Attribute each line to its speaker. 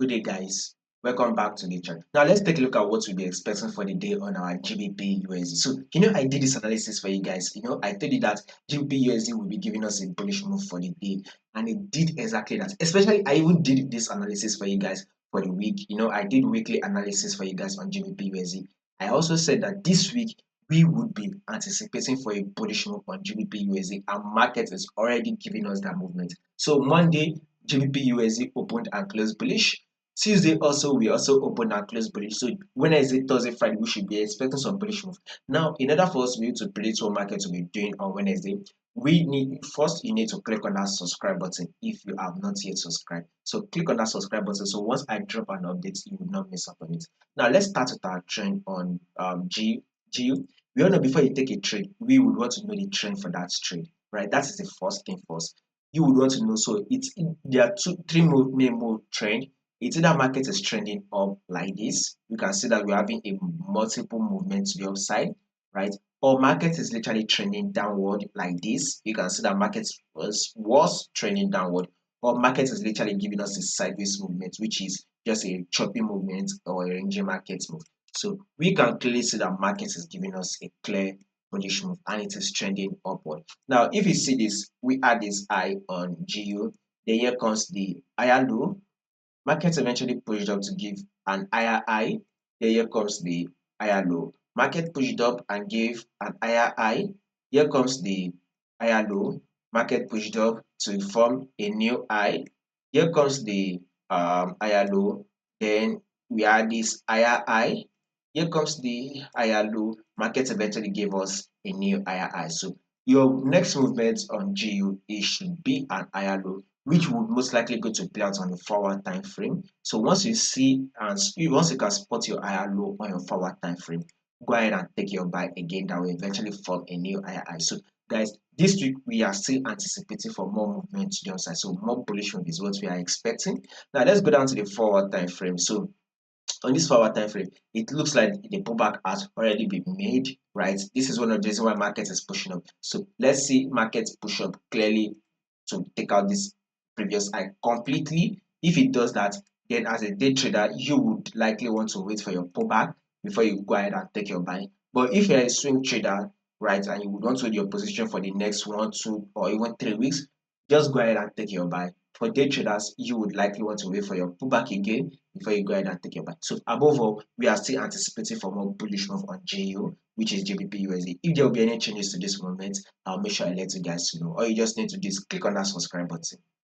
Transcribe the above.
Speaker 1: Good day, guys. Welcome back to the channel. Now, let's take a look at what we'll be expecting for the day on our GBP USD. So, I did this analysis for you guys. I told you that GBP USD will be giving us a bullish move for the day, and it did exactly that. Especially, I even did this analysis for you guys for the week. I did weekly analysis for you guys on GBP USD. I also said that this week we would be anticipating for a bullish move on GBP USD, and market is already giving us that movement. So, Monday, GBP USD opened and closed bullish. Tuesday also we also open and close bullish. So Wednesday, Thursday, Friday we should be expecting some bullish move. Now, in order for us to be able to predict what market will be doing on Wednesday, you need to click on that subscribe button if you have not yet subscribed. So click on that subscribe button. So once I drop an update, you will not miss out on it. Now let's start with our trend on GU. We all know before you take a trade, we would want to know the trend for that trade, right? That is the first thing first. You would want to know. So there are three main move trend. It's either market is trending up like this, you can see that we're having a multiple movement to the upside, right? Or market is literally trending downward like this, you can see that market was trending downward, or market is literally giving us a sideways movement, which is just a choppy movement or a ranging market move. So we can clearly see that market is giving us a clear bullish move and it is trending upward. Now, if you see this, we add this high on GU, then here comes the higher low. Market eventually pushed up to give an higher high. Then here comes the higher low. Market pushed up and gave an higher high. Here comes the higher low. Market pushed up to form a new high. Here comes the higher low. Then we add this higher high. Here comes the higher low. Market eventually gave us a new higher high. So your next movement on GU, it should be an higher low, which would most likely go to play out on the forward time frame. So once you see and once you can spot your higher low on your forward time frame, go ahead and take your buy again. That will eventually form a new higher high. So guys, this week we are still anticipating for more movement to the upside. So more bullish move is what we are expecting. Now let's go down to the forward time frame. So on this forward time frame, it looks like the pullback has already been made, right? This is one of the reasons why market is pushing up. So let's see market push up clearly to take out this previous high completely. If it does that, then as a day trader, you would likely want to wait for your pullback before you go ahead and take your buy. But if you're a swing trader, right, and you would want to hold your position for the next 1, 2, or even 3 weeks, just go ahead and take your buy. For day traders, you would likely want to wait for your pullback again before you go ahead and take your buy. So above all, we are still anticipating for more bullish move on GU, which is GBPUSD. If there will be any changes to this moment, I'll make sure I let you guys know. All you just need to do is click on that subscribe button.